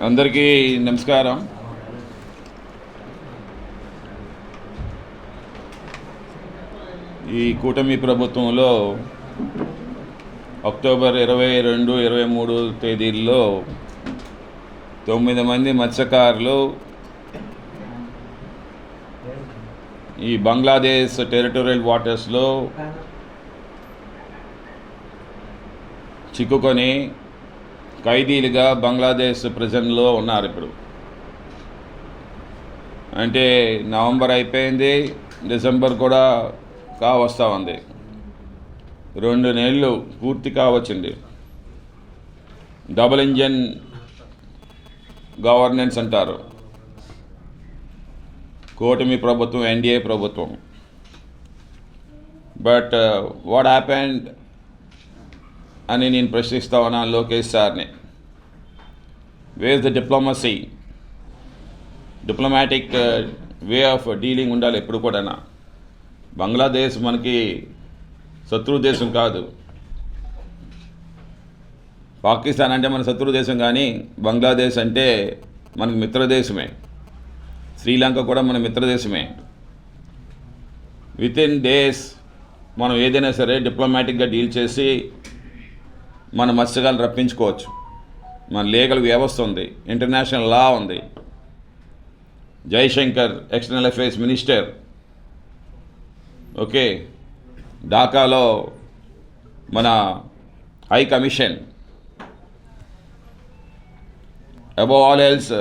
అందరికీ నమస్కారం. ఈ కూటమి ప్రభుత్వంలో అక్టోబర్ 22, 23 తేదీల్లో 9 మంది మత్స్యకారులు ఈ బంగ్లాదేశ్ టెరిటోరియల్ వాటర్స్లో చిక్కుకొని ఖైదీలుగా బంగ్లాదేశ్ ప్రిజన్లో ఉన్నారు. ఇప్పుడు అంటే నవంబర్ అయిపోయింది, డిసెంబర్ కూడా కావస్తూ ఉంది, 2 నెలలు పూర్తి కావచ్చింది. డబుల్ ఇంజన్ గవర్నెన్స్ అంటారు, కూటమి ప్రభుత్వం, ఎన్డీఏ ప్రభుత్వం. బట్ వాట్ హ్యాపెండ్ అని నేను ప్రశ్నిస్తా ఉన్నాను లోకేష్ సార్ని. Wear the diplomacy, diplomatic way of dealing ఉండాలి ఎప్పుడు కూడా. బంగ్లాదేశ్ మనకి శత్రు దేశం కాదు, పాకిస్తాన్ అంటే మన శత్రు దేశం, కానీ బంగ్లాదేశ్ అంటే మనకు మిత్రదేశమే. శ్రీలంక కూడా మన మిత్రదేశమే. విత్ ఇన్ డేస్ మనం ఏదైనా సరే డిప్లొమాటిక్గా డీల్ చేసి మన మత్స్యకాలను రప్పించుకోవచ్చు. మన లీగల్ వ్యవస్థ ఉంది, ఇంటర్నేషనల్ లా ఉంది. Jaishankar external affairs minister, okay, ఢాకాలో మన high commission, above all else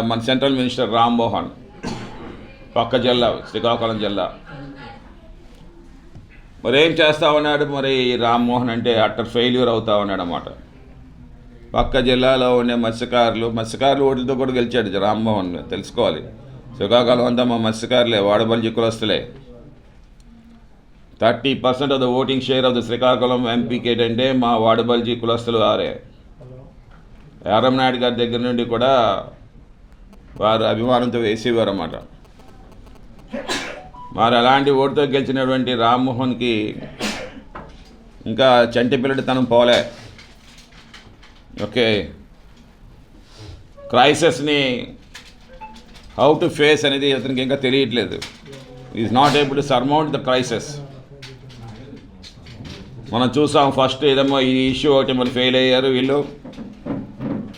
మన సెంట్రల్ మినిస్టర్ రామ్మోహన్, పక్క జిల్లా శ్రీకాకుళం జిల్లా. మరి ఏం చేస్తా ఉన్నాడు మరి రామ్మోహన్ అంటే? అట్టర్ ఫెయిల్యూర్ అవుతా ఉన్నాడు అన్నమాట. పక్క జిల్లాలో ఉండే మత్స్యకారులు ఓట్లతో కూడా గెలిచాడు రామ్మోహన్, తెలుసుకోవాలి. శ్రీకాకుళం అంతా మా మత్స్యకారులే, Vadabalija కులస్తులే. 30% of the voting share of the Srikakulam ఎంపీకి ఏంటంటే మా వాడబల్జీ కులస్తులు వారే. నాయుడు గారి దగ్గర నుండి కూడా వారు అభిమానంతో వేసేవారు అన్నమాట. మరి అలాంటి ఓటుతో గెలిచినటువంటి రామ్మోహన్కి ఇంకా చంటి పిల్లడితనం పోలే. ఓకే, క్రైసిస్ని హౌ టు ఫేస్ అనేది అతనికి ఇంకా తెలియట్లేదు. Is not able to surmount the crisis. మనం చూసాం ఫస్ట్ ఏదేమో ఈ ఇష్యూ ఒకటి మరి ఫెయిల్ అయ్యారు వీళ్ళు.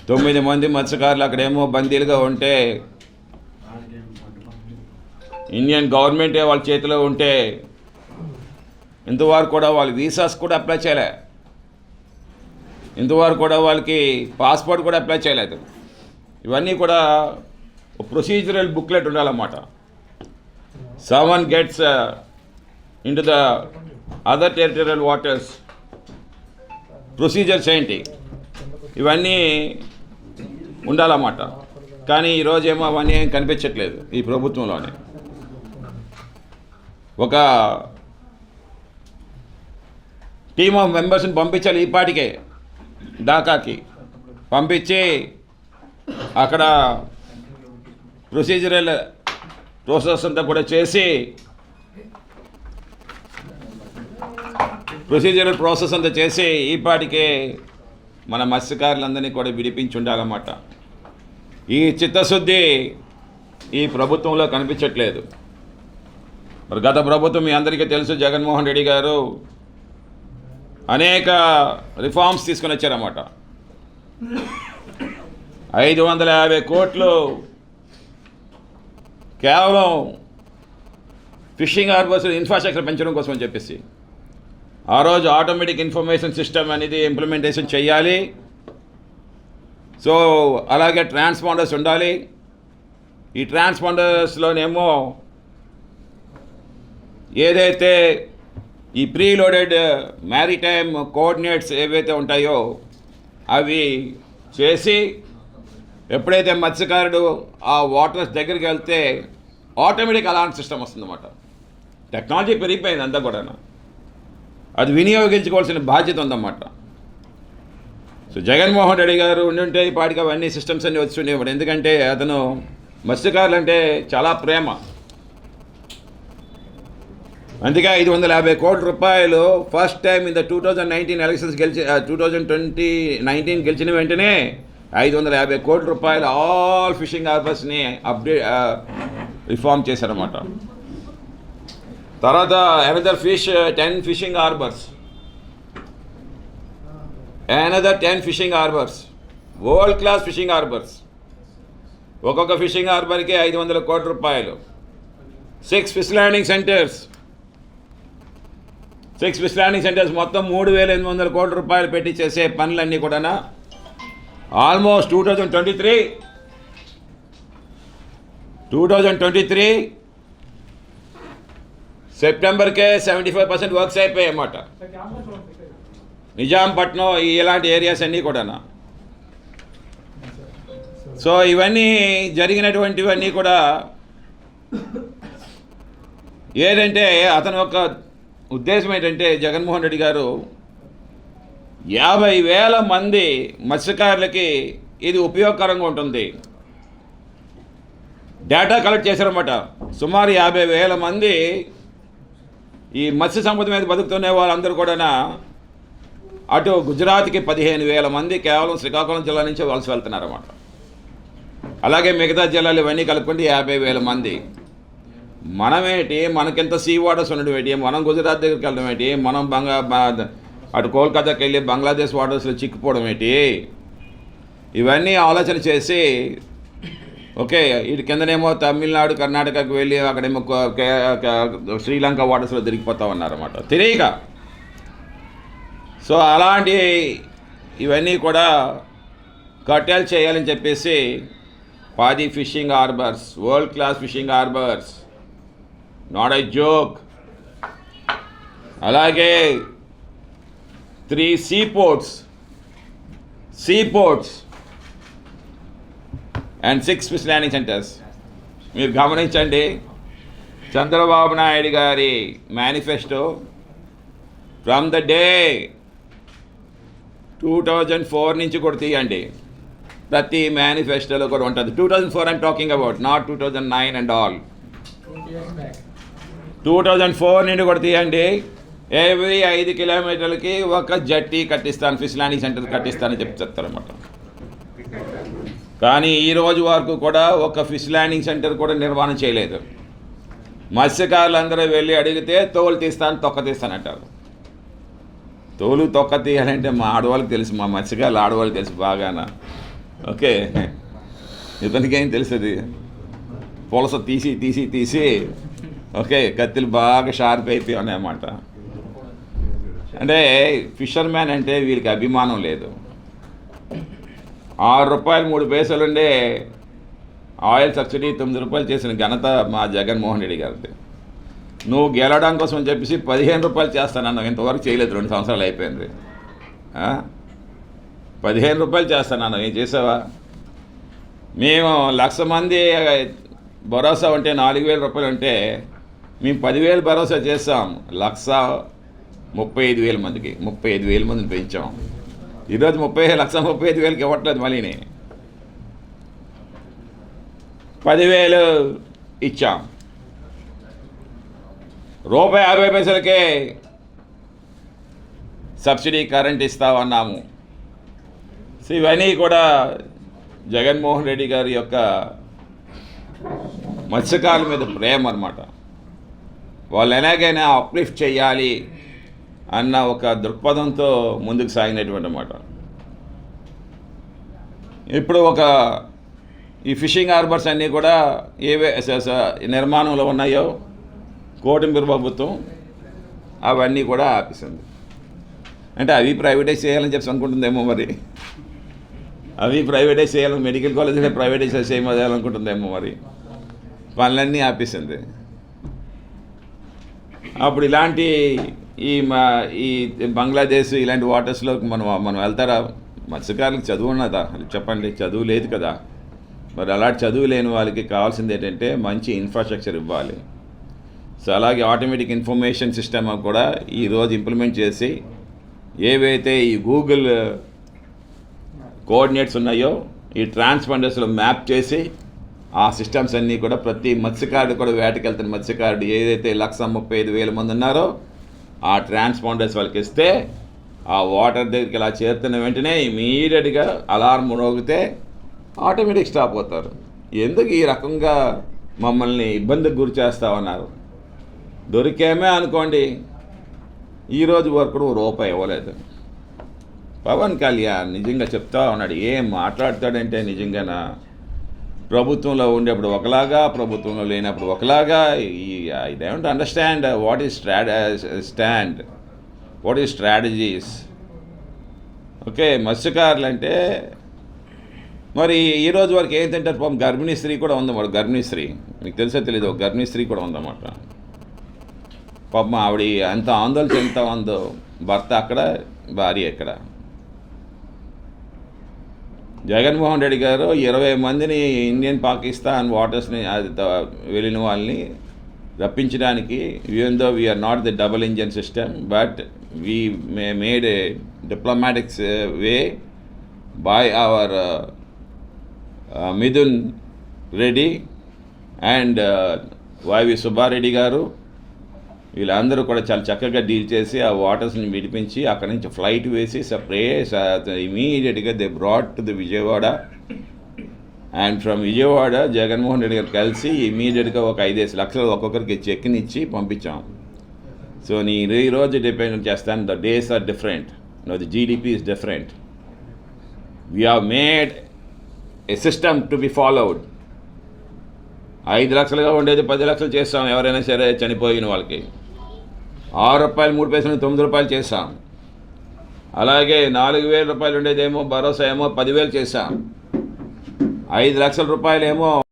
9 మంది మత్స్యకారులు అక్కడేమో బందీలుగా ఉంటే, ఇండియన్ గవర్నమెంటే వాళ్ళ చేతిలో ఉంటే ఇంతవరకు కూడా వాళ్ళ వీసాస్ కూడా అప్లై చేయలే, ఇంతవరకు కూడా వాళ్ళకి పాస్పోర్ట్ కూడా అప్లై చేయలేదు. ఇవన్నీ కూడా ప్రొసీజరల్ బుక్లెట్ ఉండాలన్నమాట. Someone gets into the other territorial waters, procedures ఏంటి, ఇవన్నీ ఉండాలన్నమాట. కానీ ఈరోజేమో అవన్నీ ఏం కనిపించట్లేదు ఈ ప్రభుత్వంలోనే. ఒక టీమ్ ఆఫ్ మెంబర్స్ని పంపించాలి ఈ పాటికే ఢాకాకి, పంపించి అక్కడ ప్రొసీజరల్ ప్రాసెస్ అంతా కూడా చేసి, ఈ పాటికే మన మత్స్యకారులందరినీ కూడా విడిపించి ఉండాలన్నమాట. ఈ చిత్తశుద్ధి ఈ ప్రభుత్వంలో కనిపించట్లేదు. మరి గత ప్రభుత్వం మీ అందరికీ తెలుసు, జగన్మోహన్ రెడ్డి గారు అనేక రిఫార్మ్స్ తీసుకొని వచ్చారన్నమాట. 550 కోట్లు కేవలం ఫిషింగ్ హార్బర్స్ ఇన్ఫ్రాస్ట్రక్చర్ పెంచడం కోసం అని చెప్పేసి ఆ రోజు ఆటోమేటిక్ ఇన్ఫర్మేషన్ సిస్టమ్ అనేది ఇంప్లిమెంటేషన్ చేయాలి. సో అలాగే ట్రాన్స్పాండర్స్ ఉండాలి. ఈ ట్రాన్స్పాండర్స్లోనేమో ఏదైతే ఈ ప్రీలోడెడ్ మ్యారిటైమ్ కోఆర్డినేట్స్ ఏవైతే ఉంటాయో అవి చేసి, ఎప్పుడైతే మత్స్యకారుడు ఆ వాటర్స్ దగ్గరికి వెళ్తే ఆటోమేటిక్ అలాంటి సిస్టమ్ వస్తుందన్నమాట. టెక్నాలజీ పెరిగిపోయింది అంతా కూడా, అది వినియోగించుకోవాల్సిన బాధ్యత ఉందన్నమాట. సో జగన్మోహన్ రెడ్డి గారు ఉండుంటే ఈ పాటికి అవన్నీ సిస్టమ్స్ అన్నీ వచ్చి ఉండేవాడు. ఎందుకంటే అతను మత్స్యకారులు అంటే చాలా ప్రేమ. అందుకే 550 కోట్ల రూపాయలు first time in the 2019 elections 2019 గెలిచిన వెంటనే 550 కోట్ల రూపాయలు ఆల్ ఫిషింగ్ హార్బర్స్ని రిఫార్మ్ చేశారన్నమాట. తర్వాత another 10 fishing harbours, world class fishing harbours, ఒక్కొక్క ఫిషింగ్ హార్బర్కి 500 కోట్ల రూపాయలు. 6 ఫిష్ ల్యాండింగ్ సెంటర్స్, మొత్తం 3,800 కోట్ల రూపాయలు పెట్టి చేసే పనులన్నీ కూడా ఆల్మోస్ట్ 2023 సెప్టెంబర్కే 75% వర్క్స్ అయిపోయాయి అన్నమాట. నిజాంపట్నం ఇలాంటి ఏరియాస్ అన్నీ కూడా. సో ఇవన్నీ జరిగినటువంటివన్నీ కూడా ఏంటంటే అతని యొక్క ఉద్దేశం ఏంటంటే జగన్మోహన్ రెడ్డి గారు 50,000 మంది మత్స్యకారులకి ఇది ఉపయోగకరంగా ఉంటుంది. డేటా కలెక్ట్ చేశారన్నమాట. సుమారు 50,000 మంది ఈ మత్స్య సంపద మీద బతుకుతున్న వాళ్ళందరూ కూడా అటు గుజరాత్కి 15,000 మంది కేవలం శ్రీకాకుళం జిల్లా నుంచి వలస వెళ్తున్నారన్నమాట. అలాగే మిగతా జిల్లాలు ఇవన్నీ కలుపుకుంటే 50,000 మంది. మనమేంటి, మనకింత సీ వాటర్స్ ఉండడం ఏంటి, మనం గుజరాత్ దగ్గరికి వెళ్ళడం ఏంటి, మనం అటు కోల్కతాకి వెళ్ళి బంగ్లాదేశ్ వాటర్స్లో చిక్కుపోవడం ఏంటి, ఇవన్నీ ఆలోచన చేసి ఓకే ఇటు కిందనేమో తమిళనాడు కర్ణాటకకు వెళ్ళి అక్కడేమో శ్రీలంక వాటర్స్లో తిరిగిపోతా ఉన్నారన్నమాట తెలియక. సో అలాంటి ఇవన్నీ కూడా కట్టెలు చేయాలని చెప్పేసి 10 fishing harbours, world class fishing harbours, not a joke. అలాగే 3 seaports and 6 fish landing centres. మీరు గమనించండి, చంద్రబాబు నాయుడు గారి మేనిఫెస్టో ఫ్రమ్ ద డే 2004 నుంచి కూడా తీయండి, ప్రతి మేనిఫెస్టోలో కూడా ఉంటుంది. 2004 I'm talking about, not 2009 and all. 2004 నుండి కూడా తీయండి. ఎవ్రీ 5 కిలోమీటర్లకి ఒక జట్టి కట్టిస్తాను, ఫిష్ ల్యాండింగ్ సెంటర్ కట్టిస్తానని చెప్తారన్నమాట. కానీ ఈ రోజు వరకు కూడా ఒక ఫిష్ ల్యాండింగ్ సెంటర్ కూడా నిర్మాణం చేయలేదు. మత్స్యకారులందరూ వెళ్ళి అడిగితే తోలు తీస్తాను, తొక్క తీస్తానంటారు. తోలు తొక్క తీయాలంటే మా ఆడవాళ్ళకి తెలుసు, మా మత్స్యకారులు ఆడవాళ్ళకి తెలుసు బాగానా. ఓకే, ఇతనికి ఏం తెలుస్తుంది, పులస తీసి ఓకే కత్తిలు బాగా షార్ప్ అయిపోయి ఉన్నాయన్నమాట. అంటే ఫిషర్మ్యాన్ అంటే వీళ్ళకి అభిమానం లేదు. 6 రూపాయలు 3 పైసలు ఉండే ఆయిల్ సబ్సిడీ 9 రూపాయలు చేసిన ఘనత మా జగన్మోహన్ రెడ్డి గారిది. నువ్వు గెలవడం కోసం అని చెప్పేసి 15 రూపాయలు చేస్తానన్నావు, ఇంతవరకు చేయలేదు. 2 సంవత్సరాలు అయిపోయింది. 15 రూపాయలు చేస్తానన్నావు, ఏం చేసావా? మేము 1,00,000 మంది భరోసా ఉంటే 4,000 రూపాయలు ఉంటే మేము 10,000 భరోసా చేస్తాం. 1,35,000 మందికి 35,000 మందిని పెంచాం. ఈరోజు 1,35,000కి ఇవ్వట్లేదు. మళ్ళీని 10,000 ఇచ్చాం. ₹1.50కే సబ్సిడీ కరెంట్ ఇస్తామన్నాము. సో ఇవన్నీ కూడా జగన్మోహన్ రెడ్డి గారి యొక్క మత్స్యకారుల మీద ప్రేమ అన్నమాట. వాళ్ళు ఎలాగైనా అప్లిఫ్ట్ చేయాలి అన్న ఒక దృక్పథంతో ముందుకు సాగినటువంటి అన్నమాట. ఇప్పుడు ఈ ఫిషింగ్ హార్బర్స్ అన్నీ కూడా ఏవే నిర్మాణంలో ఉన్నాయో కోటంబీరు ప్రభుత్వం అవన్నీ కూడా ఆపేసింది. అంటే అవి ప్రైవేటైజ్ చేయాలని చెప్పి అనుకుంటుందేమో మరి. అవి ప్రైవేటైజ్ చేయాలని, మెడికల్ కాలేజీలో ప్రైవేటైజ్ చేయాలనుకుంటుందేమో మరి. పనులన్నీ ఆపేసింది. అప్పుడు ఇలాంటి ఈ బంగ్లాదేశ్ ఇలాంటి వాటర్స్లో మనం వెళ్తారా? మత్స్యకారులకు చదువు ఉన్నదా చెప్పండి? చదువు లేదు కదా. మరి అలాంటి చదువు లేని వాళ్ళకి కావాల్సింది ఏంటంటే మంచి ఇన్ఫ్రాస్ట్రక్చర్ ఇవ్వాలి. సో అలాగే ఆటోమేటిక్ ఇన్ఫర్మేషన్ సిస్టమ్ కూడా ఈరోజు ఇంప్లిమెంట్ చేసి ఏవైతే ఈ గూగుల్ కోఆర్డినేట్స్ ఉన్నాయో ఈ ట్రాన్స్పాండర్స్లో మ్యాప్ చేసి ఆ సిస్టమ్స్ అన్నీ కూడా ప్రతి మత్స్యకారుడు కూడా వేటకెళ్తున్న మత్స్యకారుడు ఏదైతే 1,35,000 మంది ఉన్నారో ఆ ట్రాన్స్పాండర్స్ వాళ్ళకి ఇస్తే ఆ వాటర్ దగ్గరికి ఇలా చేరుతున్న వెంటనే ఇమీడియట్గా అలారం మోగితే ఆటోమేటిక్ స్టాప్ అవుతారు. ఎందుకు ఈ రకంగా మమ్మల్ని ఇబ్బందికి గురి చేస్తా ఉన్నారు? దొరికేమే అనుకోండి, ఈరోజు వరకు కూడా రూపాయి ఇవ్వలేదు. పవన్ కళ్యాణ్ నిజంగా చెప్తా ఉన్నాడు, ఏం మాట్లాడతాడంటే నిజంగానా ప్రభుత్వంలో ఉండేప్పుడు ఒకలాగా, ప్రభుత్వంలో లేనప్పుడు ఒకలాగా. I don't understand what is stand, what is strategies. Okay, మత్స్యకారులు అంటే మరి ఈ రోజు వరకు ఏం తింటారు? పాపం గర్భిణీ స్త్రీ కూడా ఉందన్నమాట. గర్భిణీ స్త్రీ మీకు తెలుసో తెలీదు, ఒక గర్భిణీ స్త్రీ కూడా ఉందన్నమాట. పాపం ఆవిడ ఎంత ఆందోళన చెందుతా ఉందో, భర్త అక్కడ, భార్య ఇక్కడ. జగన్మోహన్ రెడ్డి గారు 20 మందిని ఇండియన్ పాకిస్తాన్ వాటర్స్ని వెళ్ళిన వాళ్ళని రప్పించడానికి, even though we're not the double engine system, but we made a diplomatics way by our Mithun Reddy and Y V Subbareddy garu. వీళ్ళందరూ కూడా చాలా చక్కగా డీల్ చేసి ఆ వాటర్స్ని విడిపించి అక్కడి నుంచి ఫ్లైట్ వేసి ఇమీడియట్గా they brought to the Vijayawada. And from Vijayawada Jaganmohan Reddy గారు కలిసి ఇమీడియట్గా ఒక 5-6 లక్షలు ఒక్కొక్కరికి చెక్నిచ్చి పంపించాం. సో నేను ఈరోజు డిపెండ్ చేస్తాను, the days are different, the GDP is different. We have made a system to be followed. 5 లక్షలుగా ఉండేది 10 లక్షలు చేస్తాం. ఎవరైనా సరే చనిపోయిన వాళ్ళకి 6 రూపాయలు 3 పైసలు 9 రూపాయలు చేస్తాం. అలాగే 4,000 రూపాయలు ఉండేదేమో భరోసా ఏమో 10,000 చేస్తాం. 5 లక్షల రూపాయలేమో